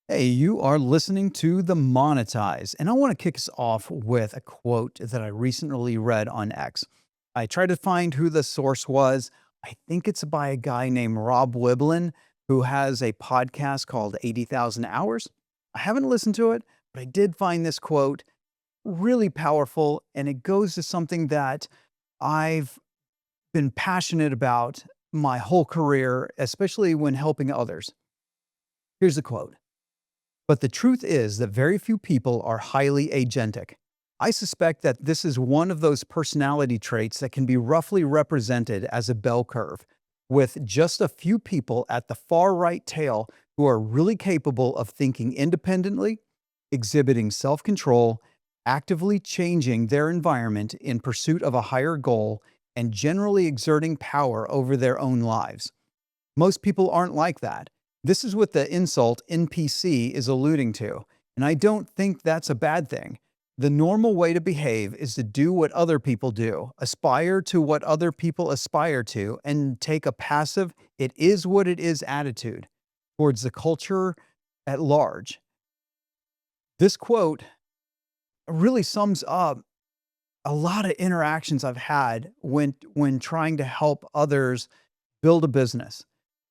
Hey, you are listening to the Monetize, and I want to kick us off with a quote that I recently read on X. I tried to find who the source was. I think it's by a guy named Rob Wiblin who has a podcast called 80,000 Hours. I haven't listened to it, but I did find this quote really powerful, and it goes to something that I've been passionate about my whole career, especially when helping others. Here's the quote. But the truth is that very few people are highly agentic. I suspect that this is one of those personality traits that can be roughly represented as a bell curve, with just a few people at the far right tail who are really capable of thinking independently, exhibiting self control, actively changing their environment in pursuit of a higher goal, and generally exerting power over their own lives. Most people aren't like that. This is what the insult NPC is alluding to, and I don't think that's a bad thing. The normal way to behave is to do what other people do, aspire to what other people aspire to, and take a passive, it is what it is attitude towards the culture at large. This quote really sums up a lot of interactions I've had when trying to help others build a business,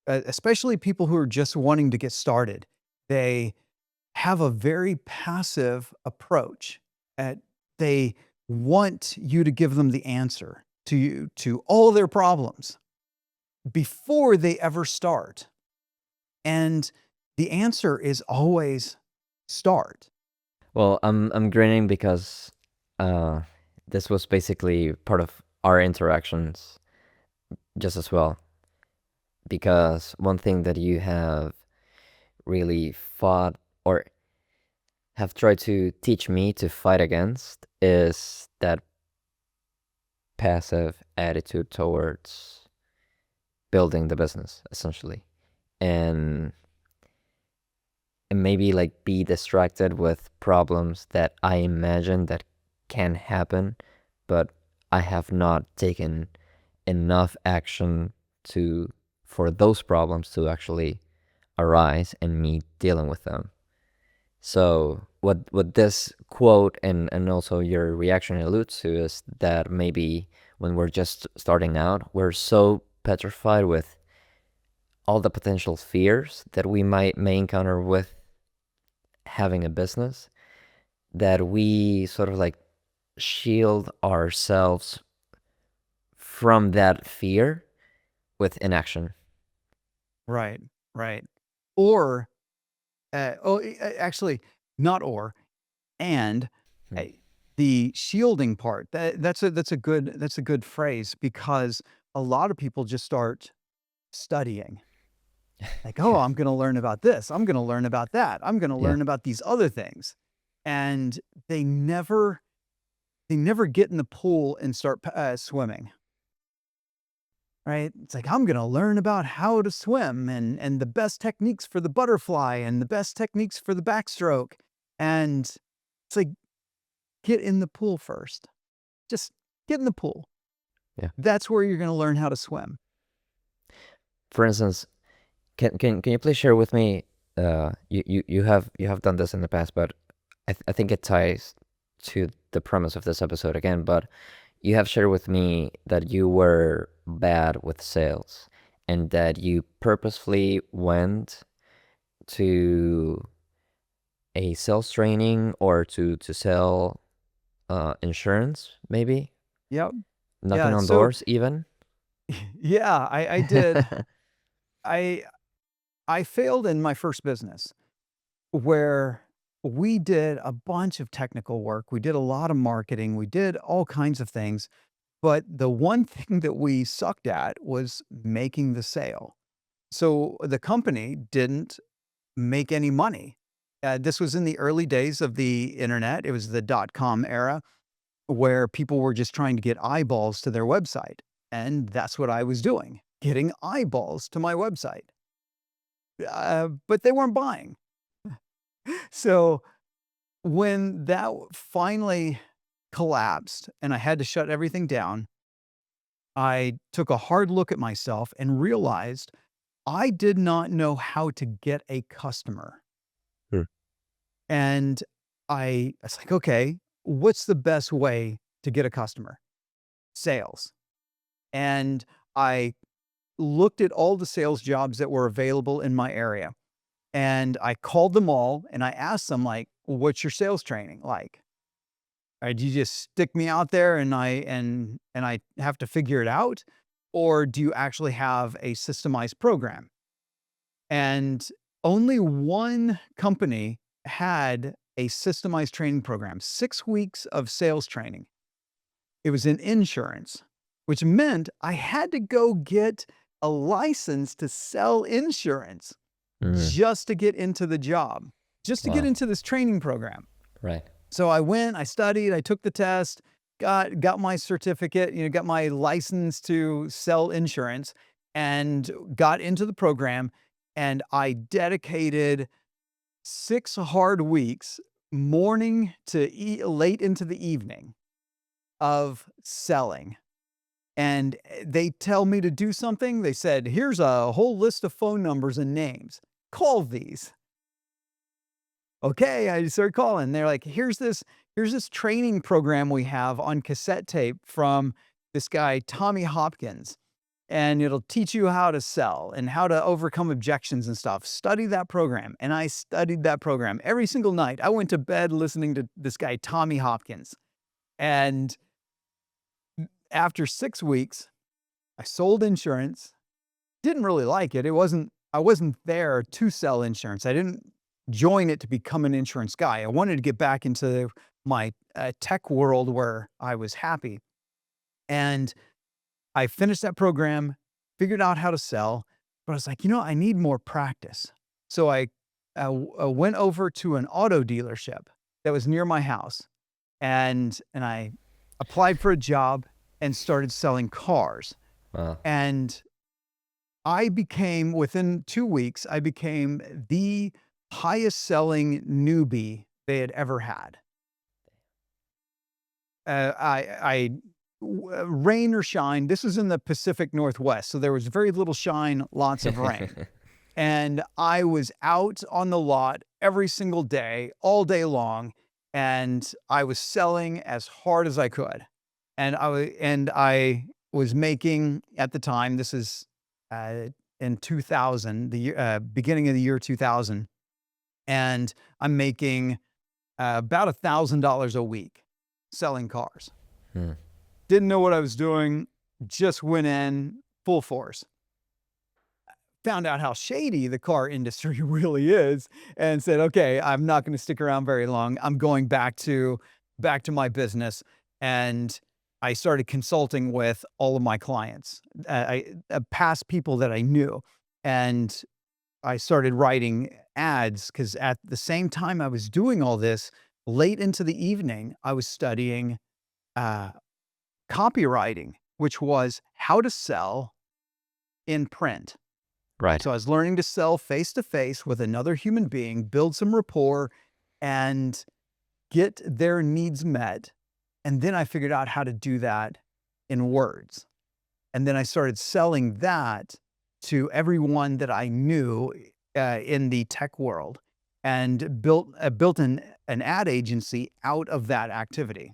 especially people who are just wanting to get started. They have a very passive approach. At they want you to give them the answer to all their problems before they ever start. And the answer is always start. Well, I'm grinning because uh, this was basically part of our interactions just as well. Because one thing that you have really fought or have tried to teach me to fight against is that passive attitude towards building the business, essentially. And maybe like be distracted with problems that I imagine that can happen, but I have not taken enough action to for those problems to actually arise and me dealing with them. So what this quote and also your reaction alludes to is that maybe when we're just starting out, we're so petrified with all the potential fears that we may encounter with having a business that we sort of like shield ourselves from that fear with inaction. Right, right. Or, actually, not or, and Hmm. uh, the shielding part. That's a good phrase because a lot of people just start studying. Like, oh, Yeah. I'm going to learn about this. I'm going to learn about that. I'm going to Yeah. learn about these other things, and they never get in the pool and start swimming. Right? It's like I'm going to learn about how to swim and the best techniques for the butterfly and the best techniques for the backstroke. And it's like get in the pool first. Just get in the pool. Yeah. That's where you're going to learn how to swim. For instance, can you please share with me? You have done this in the past, but I think it ties to the premise of this episode again. But you have shared with me that you were bad with sales and that you purposefully went to a sales training or to sell insurance, maybe Yep. knocking Yeah. on So doors even. yeah, I did. I I failed in my first business where we did a bunch of technical work. We did a lot of marketing. We did all kinds of things. But the one thing that we sucked at was making the sale. So the company didn't make any money. This was in the early days of the internet. It was the dot-com era where people were just trying to get eyeballs to their website. And that's what I was doing, getting eyeballs to my website. But they weren't buying. So when that finally collapsed and I had to shut everything down, I took a hard look at myself and realized I did not know how to get a customer. Sure. And I was like, okay, what's the best way to get a customer? Sales. And I looked at all the sales jobs that were available in my area. And I called them all and I asked them, like, what's your sales training like? Or do you just stick me out there and I have to figure it out? Or do you actually have a systemized program? And only one company had a systemized training program, 6 weeks of sales training. It was in insurance, which meant I had to go get a license to sell insurance Mm. just to get into the job, just to get Wow. into this training program. Right. So I went, I studied, I took the test, got my certificate, got my license to sell insurance, and got into the program. And I dedicated 6 hard weeks, morning to late into the evening, of selling. And they tell me to do something. They said, here's a whole list of phone numbers and names. Call these. Okay, I started calling. They're like, here's this training program we have on cassette tape from this guy, Tommy Hopkins. And it'll teach you how to sell and how to overcome objections and stuff. Study that program. And I studied that program every single night. I went to bed listening to this guy, Tommy Hopkins. And after 6 weeks, I sold insurance. Didn't really like it. I wasn't there to sell insurance. I didn't join it to become an insurance guy. I wanted to get back into my tech world where I was happy. And I finished that program, figured out how to sell, but I was like, I need more practice. So I went over to an auto dealership that was near my house, and I applied for a job and started selling cars. Wow. And within 2 weeks, I became the highest selling newbie they had ever had. Rain or shine, this was in the Pacific Northwest, so there was very little shine, lots of rain. And I was out on the lot every single day, all day long, and I was selling as hard as I could. And I was making, at the time, this is in 2000, beginning of the year 2000, and I'm making about $1,000 a week selling cars. Hmm. Didn't know what I was doing, just went in full force. Found out how shady the car industry really is, and said, okay, I'm not going to stick around very long. I'm going back to my business. And I started consulting with all of my clients, past people that I knew. And I started writing ads because at the same time I was doing all this, late into the evening, I was studying uh, copywriting, which was how to sell in print. Right. So I was learning to sell face to face with another human being, build some rapport, and get their needs met. And then I figured out how to do that in words. And then I started selling that to everyone that I knew in the tech world, and built an ad agency out of that activity.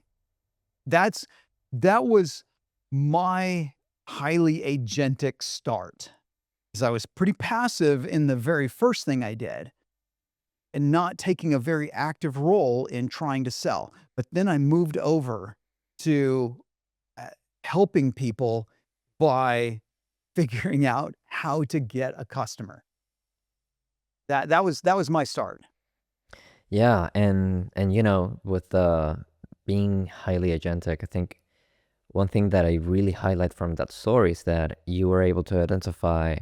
That was my highly agentic start, because I was pretty passive in the very first thing I did and not taking a very active role in trying to sell. But then I moved over to helping people by figuring out how to get a customer. That was my start. Yeah, and with being highly agentic, I think one thing that I really highlight from that story is that you were able to identify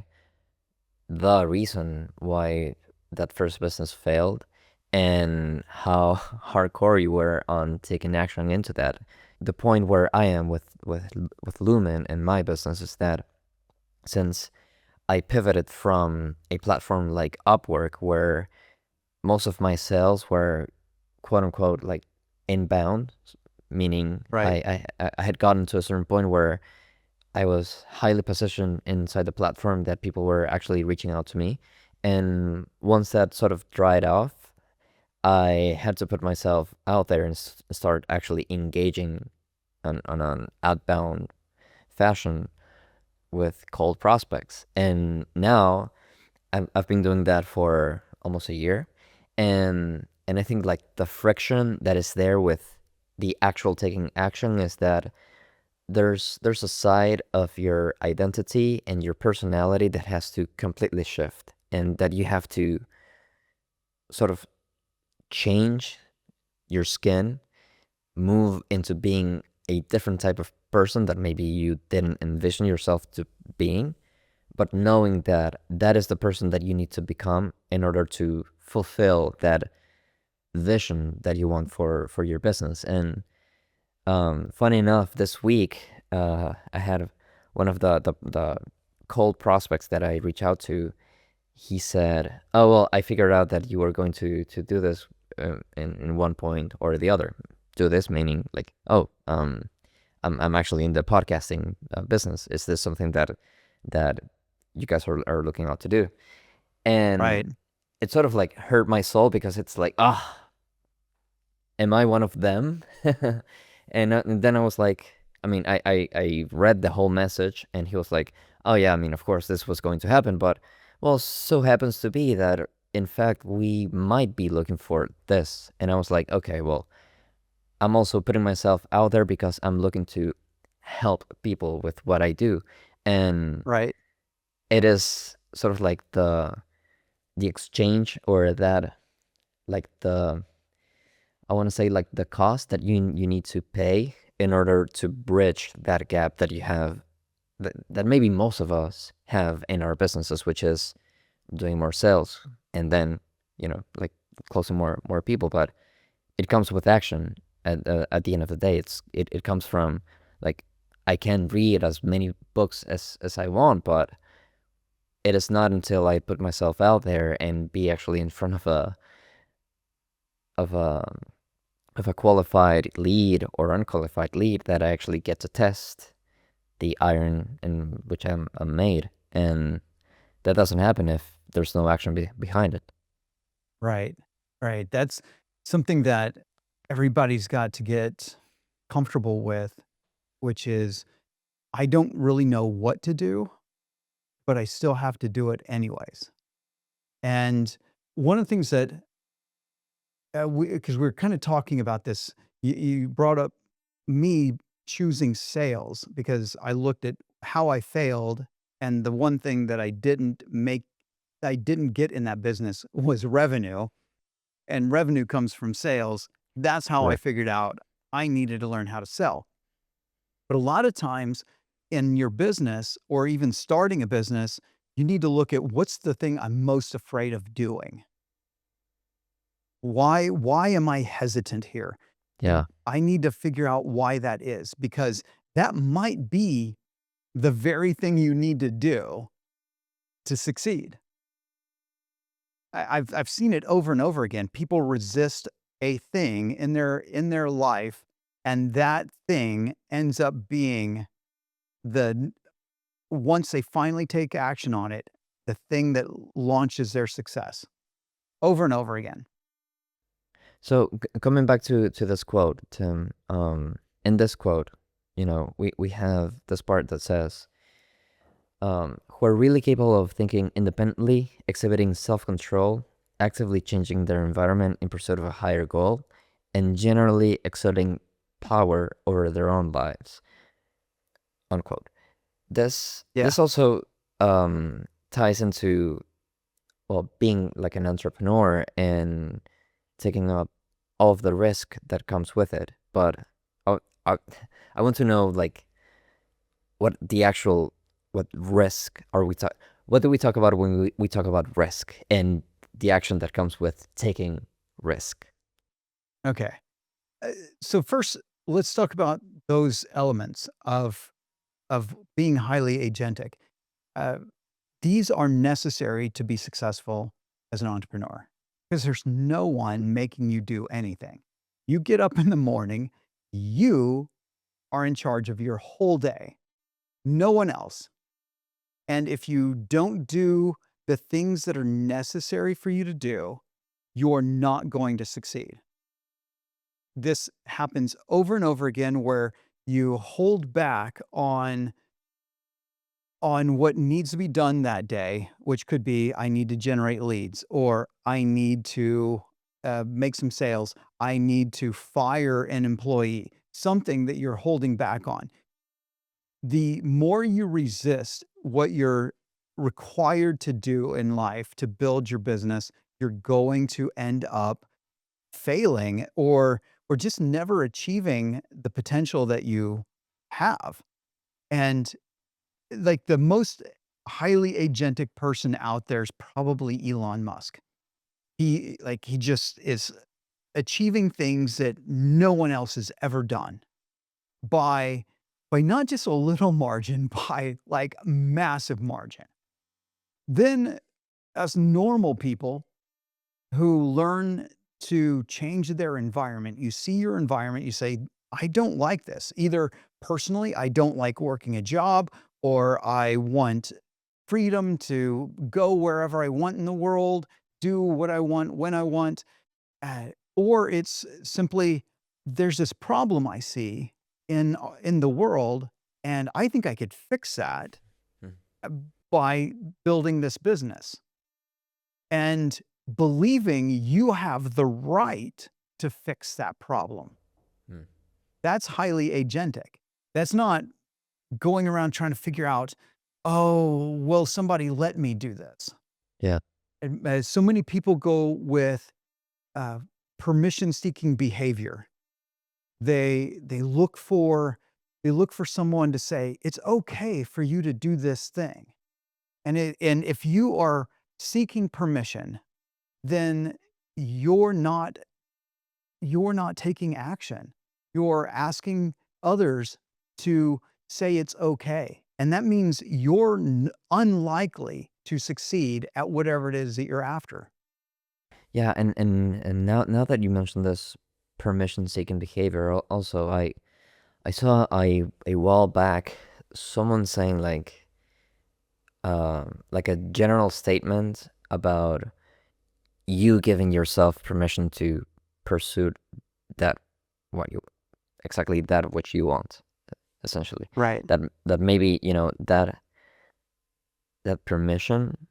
the reason why that first business failed and how hardcore you were on taking action into that. The point where I am with Lumen and my business is that since I pivoted from a platform like Upwork, where most of my sales were quote unquote like inbound, meaning Right. I had gotten to a certain point where I was highly positioned inside the platform that people were actually reaching out to me. And once that sort of dried off, I had to put myself out there and start actually engaging on an outbound fashion with cold prospects. And now I've been doing that for almost a year, and I think like the friction that is there with the actual taking action is that there's a side of your identity and your personality that has to completely shift, and that you have to sort of change your skin, move into being a different type of person that maybe you didn't envision yourself to being, but knowing that that is the person that you need to become in order to fulfill that vision that you want for your business. And funny enough, this week I had one of the cold prospects that I reach out to. He said, "Oh well, I figured out that you were going to do this in one point or the other. Do this meaning like, oh, I'm actually in the podcasting business. Is this something that you guys are looking out to do?" And Right. it sort of like hurt my soul because it's like, ah, am I one of them? And then I was like, I mean, I read the whole message, and he was like, oh yeah, I mean, of course this was going to happen, but well, so happens to be that in fact we might be looking for this. And I was like, okay, well, I'm also putting myself out there because I'm looking to help people with what I do. And Right. it is sort of like the exchange, or that, like the, I want to say like the cost that you need to pay in order to bridge that gap that you have, that maybe most of us have in our businesses, which is doing more sales, and then, like closing more people. But it comes with action. At the end of the day, it comes from, like, I can read as many books as I want, but it is not until I put myself out there and be actually in front of a of a qualified lead or unqualified lead that I actually get to test the iron in which I'm made. And that doesn't happen if there's no action behind it. Right. Right. That's something that everybody's got to get comfortable with, which is I don't really know what to do, but I still have to do it anyways. And one of the things that because we're kind of talking about this, you brought up me choosing sales because I looked at how I failed, and the one thing that I didn't get in that business was revenue, and revenue comes from sales. That's how I Right. figured out I needed to learn how to sell. But a lot of times in your business or even starting a business, you need to look at what's the thing I'm most afraid of doing. Why am I hesitant here? Yeah. I need to figure out why that is, because that might be the very thing you need to do to succeed. I've seen it over and over again. People resist a thing in their life, and that thing ends up being the once they finally take action on it, the thing that launches their success over and over again. So coming back to this quote, Tim, in this quote, we have this part that says, who are really capable of thinking independently, exhibiting self-control, actively changing their environment in pursuit of a higher goal, and generally exerting power over their own lives. Unquote. This Yeah. also ties into, well, being like an entrepreneur and taking up all of the risk that comes with it. But I, I, I want to know, like, what risk are we talk what do we talk about when we talk about risk and the action that comes with taking risk? Okay. So first, let's talk about those elements of being highly agentic. Uh, these are necessary to be successful as an entrepreneur because there's no one making you do anything. You get up in the morning, you are in charge of your whole day, no one else. And if you don't do the things that are necessary for you to do, you're not going to succeed. This happens over and over again where you hold back on what needs to be done that day, which could be I need to generate leads, or I need to make some sales. I need to fire an employee, something that you're holding back on. The more you resist what you're required to do in life to build your business, you're going to end up failing or just never achieving the potential that you have. And like the most highly agentic person out there is probably Elon Musk. He just is achieving things that no one else has ever done by by not just a little margin, by like massive margin. Then as normal people who learn to change their environment, you see your environment, you say, I don't like this. Either personally, I don't like working a job, or I want freedom to go wherever I want in the world, do what I want when I want. Or it's simply there's this problem I see in the world, and I think I could fix that Mm, uh, by building this business and believing you have the right to fix that problem. mm. That's highly agentic. That's not going around trying to figure out, oh, will somebody let me do this? Yeah. And so many people go with uh, permission-seeking behavior. They look for someone to say it's okay for you to do this thing, and if you are seeking permission, then you're not you're not taking action. You're asking others to say it's okay. And that means you're unlikely to succeed at whatever it is that you're after. Yeah, and now that you mentioned this permission-seeking behavior, also I saw a while back someone saying like a general statement about you giving yourself permission to pursue that what you exactly that which you want, essentially. Right. That maybe, that permission,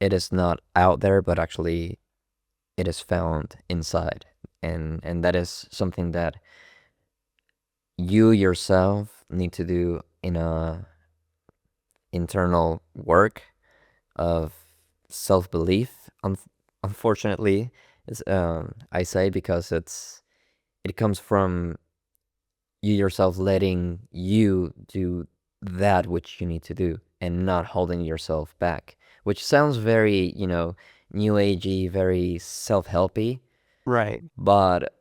it is not out there, but actually it is found inside. And that is something that you yourself need to do in a internal work of self-belief. Unfortunately, is I say, because it comes from you yourself letting you do that which you need to do and not holding yourself back, which sounds very, new agey, very self-helpy, Right. but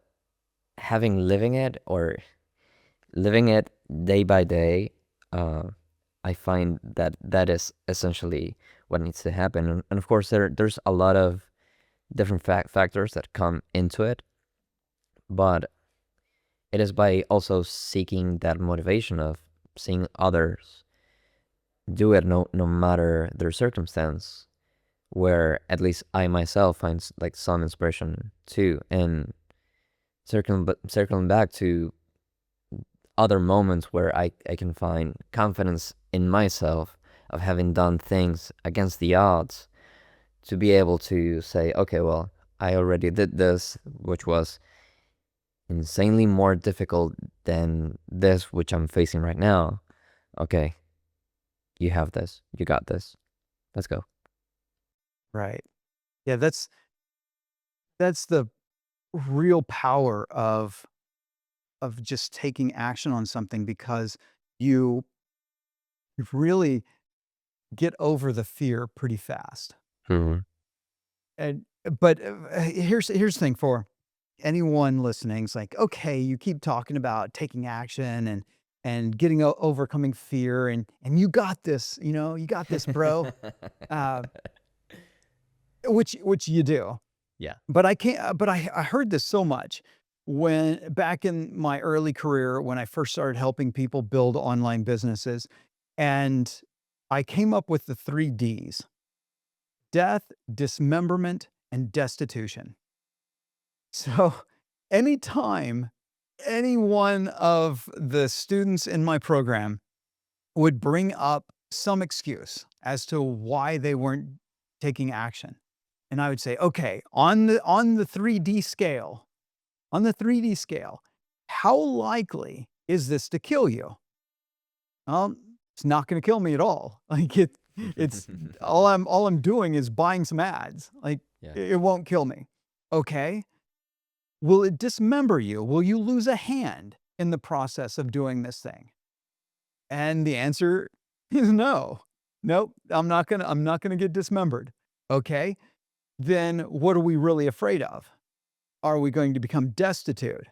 living it day by day, uh, I find that that is essentially what needs to happen. And of course, there's a lot of different factors that come into it, but it is by also seeking that motivation of seeing others do it, no matter their circumstance, where at least I myself find like some inspiration too. And circling back to other moments where I can find confidence in myself of having done things against the odds, to be able to say, okay, well, I already did this, which was insanely more difficult than this, which I'm facing right now. Okay, you have this. You got this. Let's go. Right. Yeah, that's the real power of just taking action on something because you really get over the fear pretty fast. Hmm. And but here's the thing for anyone listening. It's like, okay, you keep talking about taking action and getting overcoming fear and you got this, you got this, bro. Uh, which you do. Yeah. But I can't. But I heard this so much when back in my early career when I first started helping people build online businesses, and I came up with the 3 Ds: death, dismemberment, and destitution. So anytime any one of the students in my program would bring up some excuse as to why they weren't taking action, and I would say, okay, on the 3D scale, how likely is this to kill you? Well, it's not going to kill me at all. Like it's all I'm doing is buying some ads. Like Yeah. it won't kill me. Okay. Will it dismember you? Will you lose a hand in the process of doing this thing? And the answer is no. Nope, I'm not gonna get dismembered. Okay. Then what are we really afraid of? Are we going to become destitute?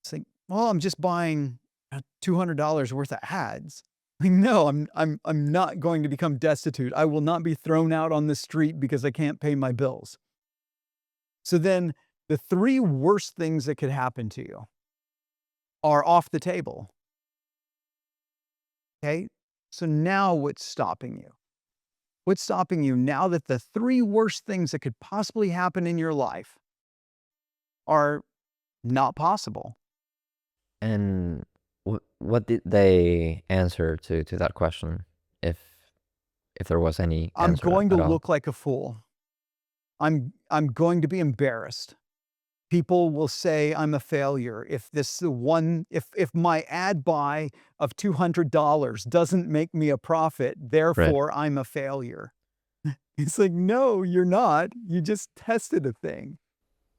It's like, well, I'm just buying $200 worth of ads. Like, no, I'm not going to become destitute. I will not be thrown out on the street because I can't pay my bills. So then the three worst things that could happen to you are off the table. Okay? So now what's stopping you? What's stopping you now that the three worst things that could possibly happen in your life are not possible? And what did they answer to that question? If there was any I'm answer going to at all. look like a fool. I'm going to be embarrassed. People will say I'm a failure if my ad buy of $200 doesn't make me a profit, Right. therefore I'm a failure. It's like, no, you're not. You just tested a thing.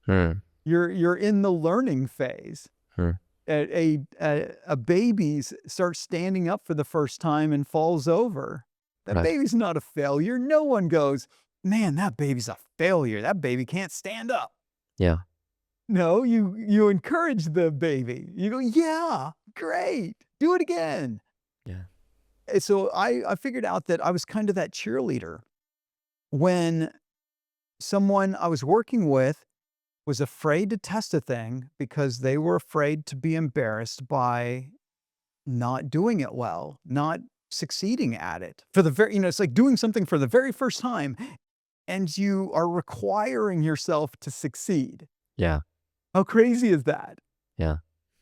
Hmm. You're in the learning phase. Hmm. A baby starts standing up for the first time and falls over. That Right. baby's not a failure. No one goes, man, that baby's a failure. That baby can't stand up. Yeah. No, you encourage the baby. You go, yeah, great, do it again. Yeah. And so I figured out that I was kind of that cheerleader when someone I was working with was afraid to test a thing because they were afraid to be embarrassed by not doing it well, not succeeding at it. It's like doing something for the very first time and you are requiring yourself to succeed. Yeah. How crazy is that? Yeah.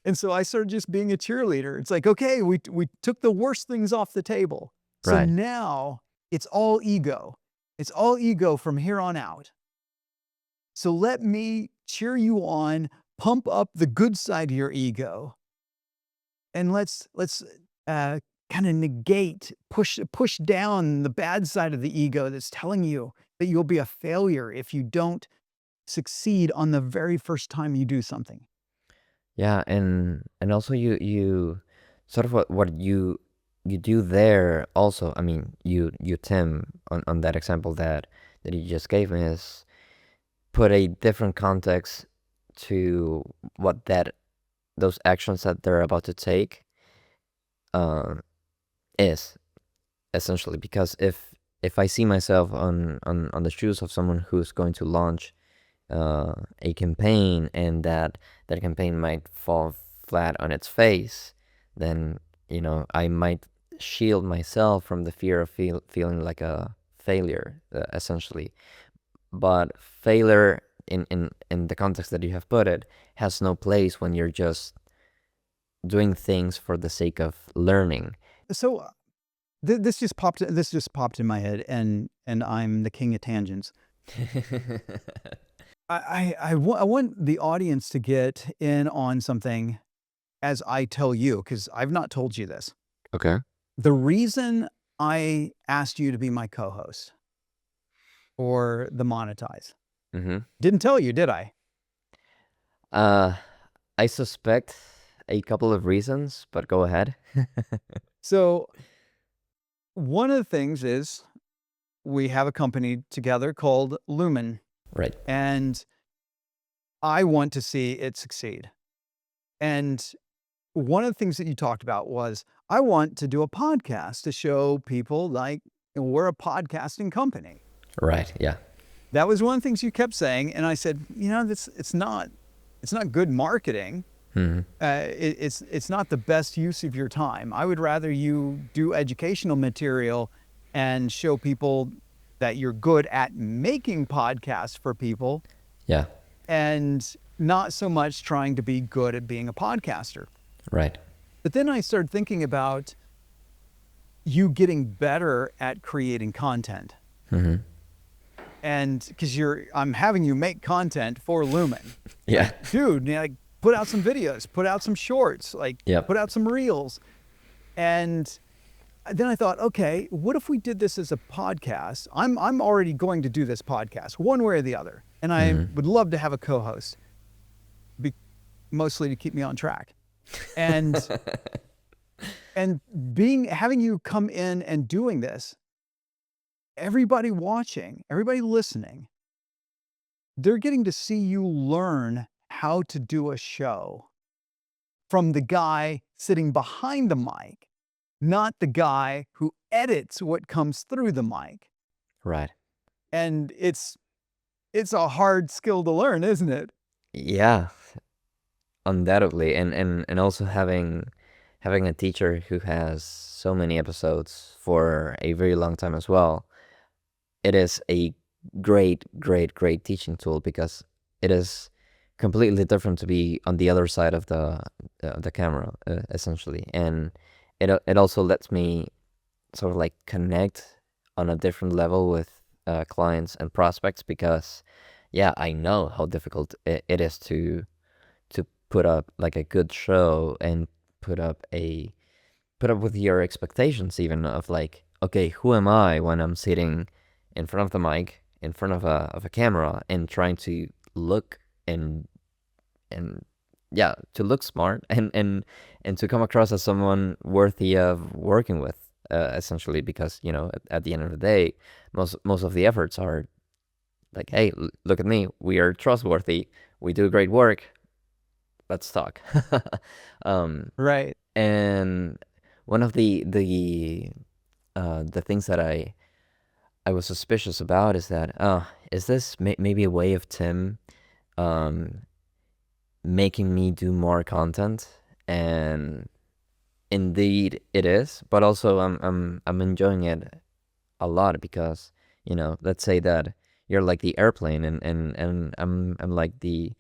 And so I started just being a cheerleader. It's like, okay, we took the worst things off the table. So Right. now it's all ego. It's all ego from here on out. So let me cheer you on, pump up the good side of your ego, and let's kind of negate, push down the bad side of the ego that's telling you that you'll be a failure if you don't succeed on the very first time you do something. Yeah, and also you sort of what you do there also. I mean, you Tim, on that example that you just gave me, is put a different context to what those actions that they're about to take is essentially. Because if I see myself on the shoes of someone who's going to launch a campaign, and that campaign might fall flat on its face, then I might shield myself from the fear of feeling like a failure, essentially. But failure in the context that you have put it has no place when you're just doing things for the sake of learning. So this just popped in my head, and I'm the king of tangents. I want the audience to get in on something as I tell you, because I've not told you this. Okay. The reason I asked you to be my co-host for the Monetize, Mm-hmm. didn't tell you, did I? I suspect a couple of reasons, but go ahead. So one of the things is we have a company together called Lumen, Right. and I want to see it succeed. And one of the things that you talked about was, I want to do a podcast to show people like we're a podcasting company. Right. Yeah. That was one of the things you kept saying. And I said, it's not good marketing. Mm-hmm. It's not the best use of your time. I would rather you do educational material and show people that you're good at making podcasts for people Yeah. and not so much trying to be good at being a podcaster. Right. But then I started thinking about you getting better at creating content. Mm-hmm. And because I'm having you make content for Lumen. Yeah. Like, dude, like put out some videos, put out some shorts, like Yep. put out some reels. And then I thought, okay, what if we did this as a podcast? I'm already going to do this podcast one way or the other. And I would love to have a co-host, mostly to keep me on track. And having you come in and doing this, everybody watching, everybody listening, they're getting to see you learn how to do a show from the guy sitting behind the mic, not the guy who edits what comes through the mic. Right. And it's a hard skill to learn, isn't it? Yeah, undoubtedly. And also having a teacher who has so many episodes for a very long time as well, it is a great, great, great teaching tool because it is completely different to be on the other side of the camera, essentially. And it also lets me sort of like connect on a different level with clients and prospects because, yeah, I know how difficult it is to put up like a good show and put up with your expectations even of like, okay, who am I when I'm sitting in front of the mic, in front of a camera and trying to look and yeah, to look smart and to come across as someone worthy of working with, essentially, because at the end of the day, most of the efforts are like, hey, look at me, we are trustworthy, we do great work, let's talk. Right. And one of the things that I was suspicious about is that is this maybe a way of Tim um making me do more content? And indeed it is, but also I'm enjoying it a lot because let's say that you're like the airplane and I'm like the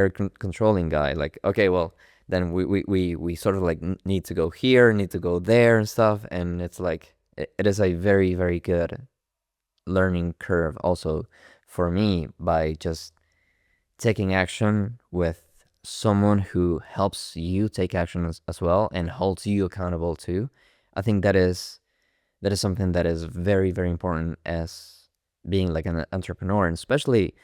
controlling guy, like, okay, well, then we sort of like need to go here, need to go there and stuff, and it's like it is a very, very good learning curve also for me by just taking action with someone who helps you take action as well and holds you accountable too. I think that is something that is very, very important as being like an entrepreneur, and especially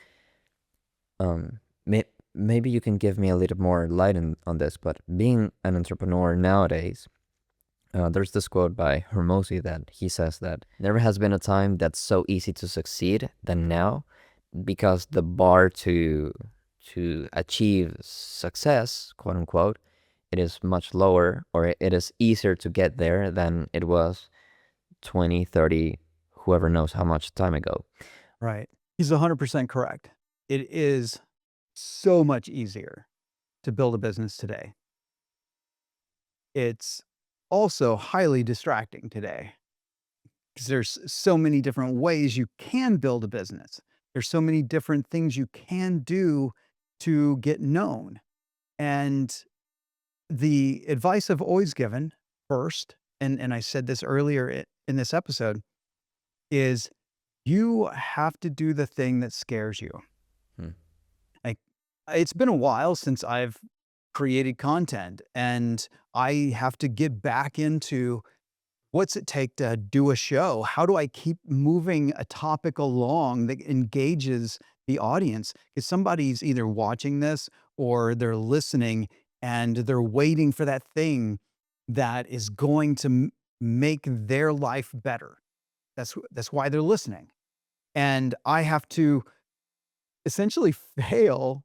maybe you can give me a little more light on this, but being an entrepreneur nowadays, there's this quote by Hermosi that he says that never has been a time that's so easy to succeed than now, because the bar to achieve success, quote unquote, it is much lower, or it is easier to get there than it was 20, 30, whoever knows how much time ago. Right. He's 100% correct. It is so much easier to build a business today. It's also highly distracting today because there's so many different ways you can build a business. There's so many different things you can do to get known. And the advice I've always given first, and I said this earlier in this episode, is you have to do the thing that scares you. Hmm. Like, it's been a while since I've created content, and I have to get back into what's it take to do a show? How do I keep moving a topic along that engages the audience? Because somebody's either watching this or they're listening and they're waiting for that thing that is going to make their life better. That's why they're listening. And I have to essentially fail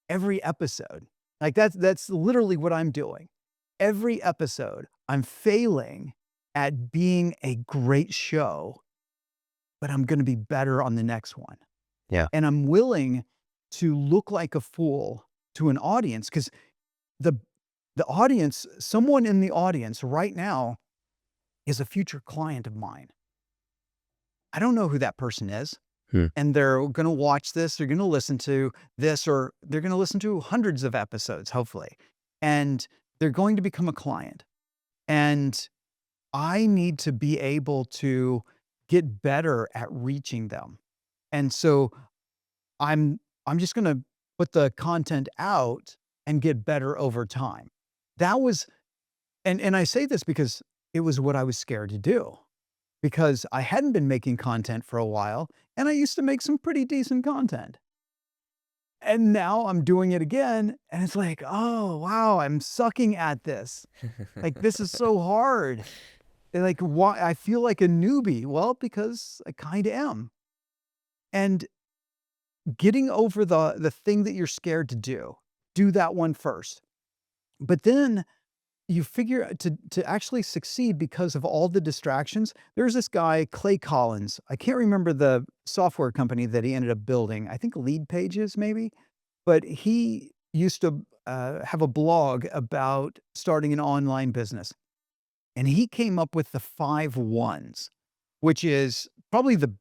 every episode. Like that's literally what I'm doing. Every episode, I'm failing at being a great show, but I'm going to be better on the next one. Yeah. And I'm willing to look like a fool to an audience because the the audience, someone in the audience right now is a future client of mine. I don't know who that person is. Hmm. And they're going to watch this, they're going to listen to this, or they're going to listen to hundreds of episodes, hopefully. And they're going to become a client. And I need to be able to get better at reaching them. And so I'm just going to put the content out and get better over time. That was and I say this because it was what I was scared to do, because I hadn't been making content for a while, and I used to make some pretty decent content. And now I'm doing it again, and it's like, "Oh, wow, I'm sucking at this. Like, this is so hard." And, like, why I feel like a newbie. Well, because I kinda am. And getting over the thing that you're scared to do that one first. But then you figure to actually succeed because of all the distractions. There's this guy, Clay Collins. I can't remember the software company that he ended up building. I think Lead Pages, maybe. But he used to have a blog about starting an online business. And he came up with the 5 1s, which is probably the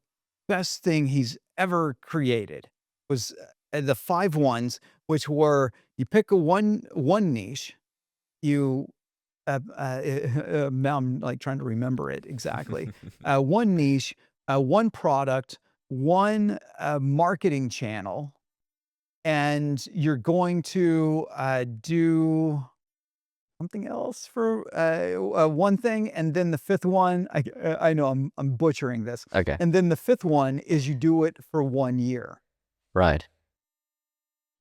best thing he's ever created, was the 5 1s, which were you pick a one niche, you now I'm like trying to remember it exactly. One niche, one product, one marketing channel, and you're going to do something else for one thing, and then the fifth one, I know I'm butchering this, Okay. and then the fifth one is you do it for 1 year. Right.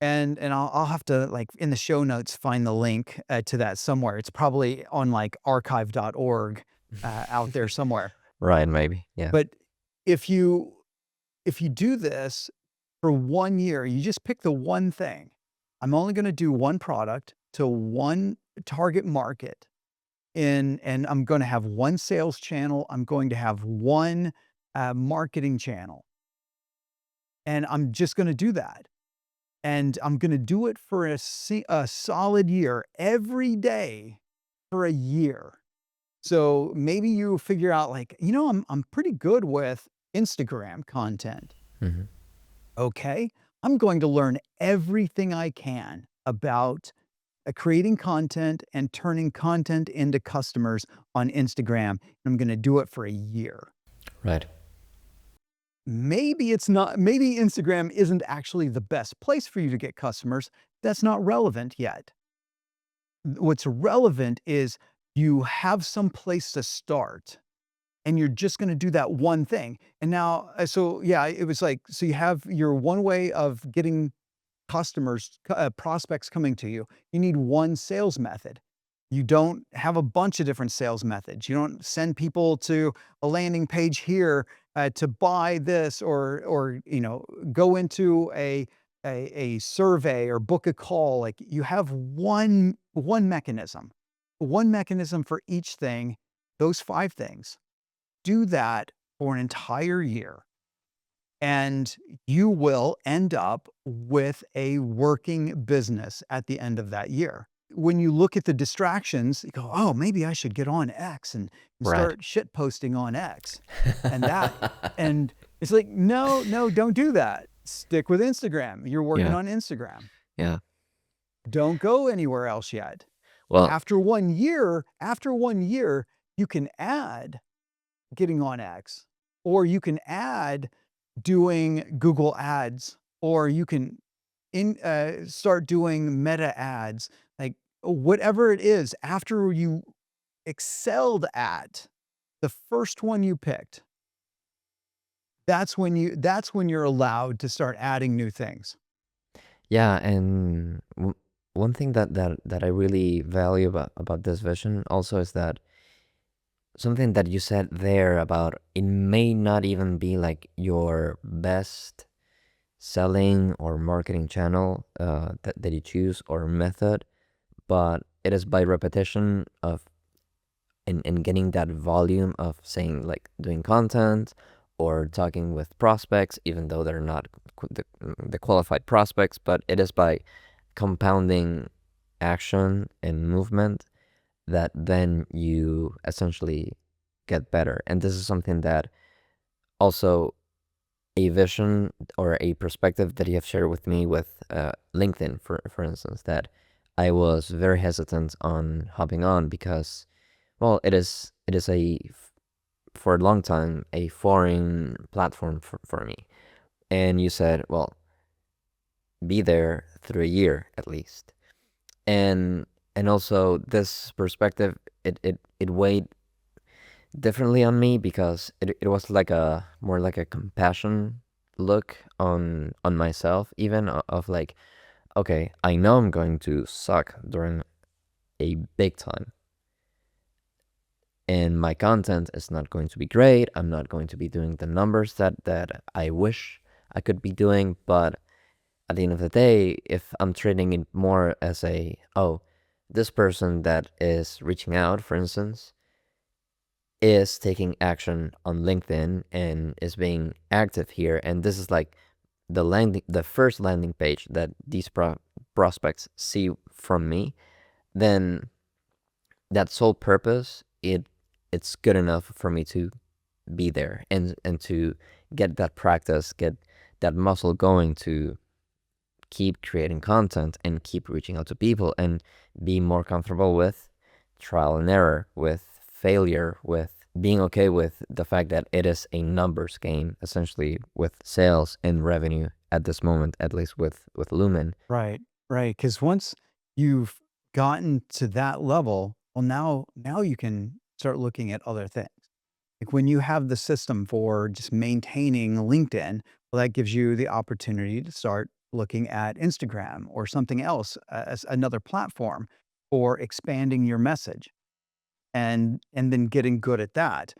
And I'll have to, like, in the show notes, find the link to that somewhere. It's probably on, like, archive.org, out there somewhere. Right, maybe. Yeah. But if you do this for 1 year, you just pick the one thing. I'm only gonna do one product to one target market, and I'm gonna have one sales channel, I'm going to have one, marketing channel, and I'm just gonna do that. And I'm gonna do it for a solid year, every day for a year. So maybe you figure out, like, I'm pretty good with Instagram content. Hmm. Okay, I'm going to learn everything I can about creating content and turning content into customers on Instagram. I'm gonna do it for a year. Right. Maybe it's not, maybe Instagram isn't actually the best place for you to get customers. That's not relevant yet. What's relevant is you have some place to start, and you're just going to do that one thing. And now, so yeah, it was like, so you have your one way of getting customers, prospects coming to you. You need one sales method. You don't have a bunch of different sales methods. You don't send people to a landing page here to buy this, or go into a survey or book a call. Like, you have one mechanism for each thing. Those 5 things. Do that for an entire year, and you will end up with a working business at the end of that year. When you look at the distractions, you go, "Oh, maybe I should get on X and Right. start shit posting on X." And that and it's like, "No, no, don't do that. Stick with Instagram. You're working Yeah. on Instagram. Yeah. Don't go anywhere else yet." Well, After 1 year, you can add getting on X, or you can add doing Google Ads, or you can start doing Meta ads, like whatever it is. After you excelled at the first one you picked, that's when you're allowed to start adding new things. yeah, and one thing that I really value about this vision also is that something that you said there about it may not even be like your best selling or marketing channel that you choose or method, but it is by repetition of in getting that volume of saying like doing content or talking with prospects, even though they're not the qualified prospects, but it is by compounding action and movement that then you essentially get better. And this is something that also a vision or a perspective that you have shared with me with LinkedIn, for instance, that I was very hesitant on hopping on because, well, it is for a long time a foreign platform for me. And you said, well, be there through a year at least. And also this perspective, it weighed differently on me because it was like a more like a compassion look on myself, even of like, okay, I know I'm going to suck during a big time, and my content is not going to be great. I'm not going to be doing the numbers that I wish I could be doing. But at the end of the day, if I'm treating it more as a, oh, this person that is reaching out, for instance, is taking action on LinkedIn and is being active here, and this is like the first landing page that these prospects see from me, then that sole purpose, it's good enough for me to be there and to get that practice, get that muscle going to keep creating content and keep reaching out to people and be more comfortable with trial and error, with failure, with being okay with the fact that it is a numbers game, essentially, with sales and revenue at this moment, at least with Lumen. Right, right. Because once you've gotten to that level, well, now you can start looking at other things. Like when you have the system for just maintaining LinkedIn, well, that gives you the opportunity to start looking at Instagram or something else as another platform for expanding your message and then getting good at that.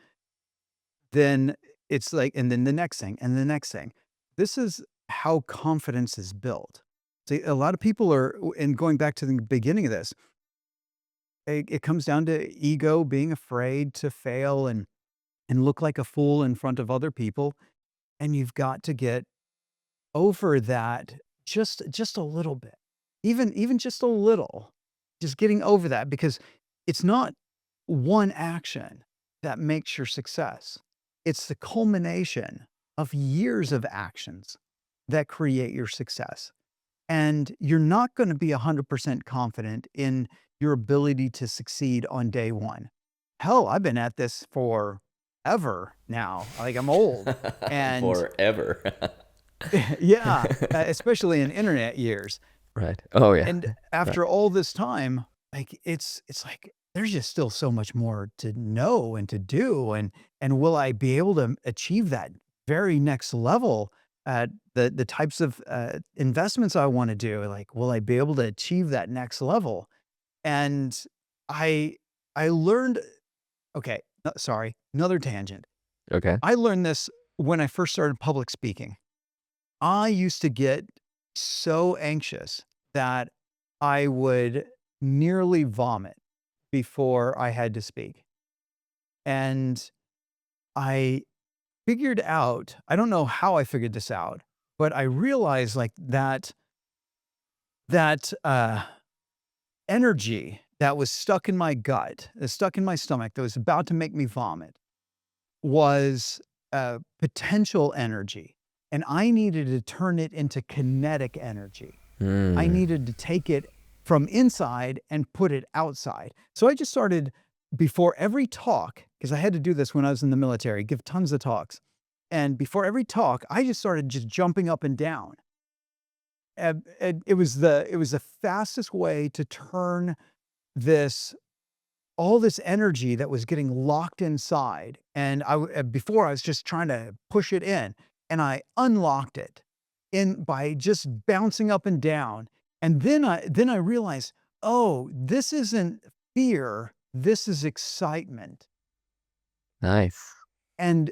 Then it's like, and then the next thing and the next thing. This is how confidence is built. See, a lot of people are, and going back to the beginning of this, it comes down to ego, being afraid to fail and look like a fool in front of other people. And you've got to get over that just a little bit, even just a little, just getting over that because it's not one action that makes your success. It's the culmination of years of actions that create your success. And you're not going to be 100% confident in your ability to succeed on day one. Hell, I've been at this for ever now. Like I'm old. And Forever. yeah, especially in internet years. Right. Oh yeah. And Right. after all this time, like it's like there's just still so much more to know and to do. And will I be able to achieve that very next level at the types of investments I want to do? Like, will I be able to achieve that next level? And I I learned, okay, sorry, another tangent. Okay. I learned this when I first started public speaking. I used to get so anxious that I would nearly vomit before I had to speak. And I figured out, I don't know how I figured this out, but I realized like that energy that was stuck in my gut, stuck in my stomach, that was about to make me vomit was potential energy. And I needed to turn it into kinetic energy. I Hmm. needed to take it from inside and put it outside. So I just started before every talk, because I had to do this when I was in the military, give tons of talks. And before every talk, I just started just jumping up and down. And it was the fastest way to turn this all this energy that was getting locked inside. And before I was just trying to push it in, and I unlocked it in by just bouncing up and down. And then I realized, oh, this isn't fear, this is excitement. Nice. And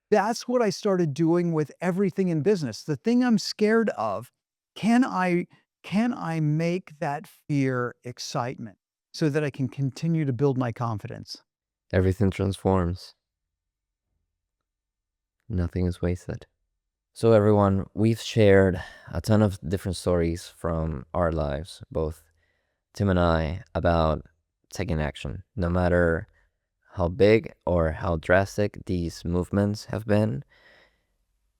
that's what I started doing with everything in business. The thing I'm scared of, can I can I make that fear excitement so that I can continue to build my confidence? Everything transforms. Nothing is wasted. So everyone, we've shared a ton of different stories from our lives, both Tim and I, about taking action, no matter how big or how drastic these movements have been.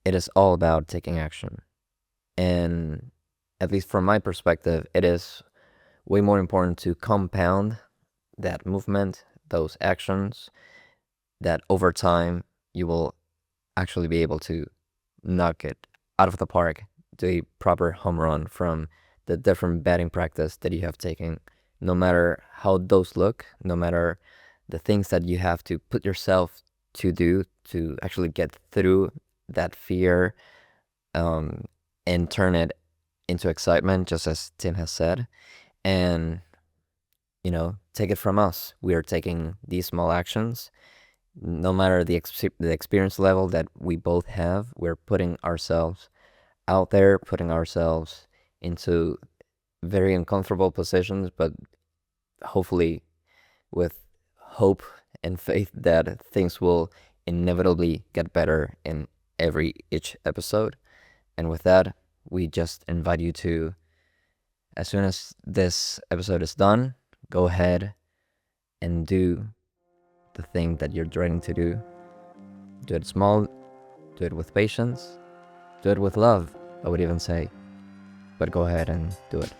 it is all about taking action. And at least from my perspective, it is way more important to compound that movement, those actions, that over time you will actually be able to knock it out of the park, do a proper home run from the different batting practice that you have taken, no matter how those look, no matter the things that you have to put yourself to do to actually get through that fear, and turn it into excitement, just as Tim has said. And, take it from us. We are taking these small actions. No matter the experience level that we both have, we're putting ourselves out there, putting ourselves into very uncomfortable positions, but hopefully with hope and faith that things will inevitably get better in each episode. And with that, we just invite you to, as soon as this episode is done, go ahead and do the thing that you're dreading to do. Do it small, do it with patience, do it with love, I would even say. But go ahead and do it.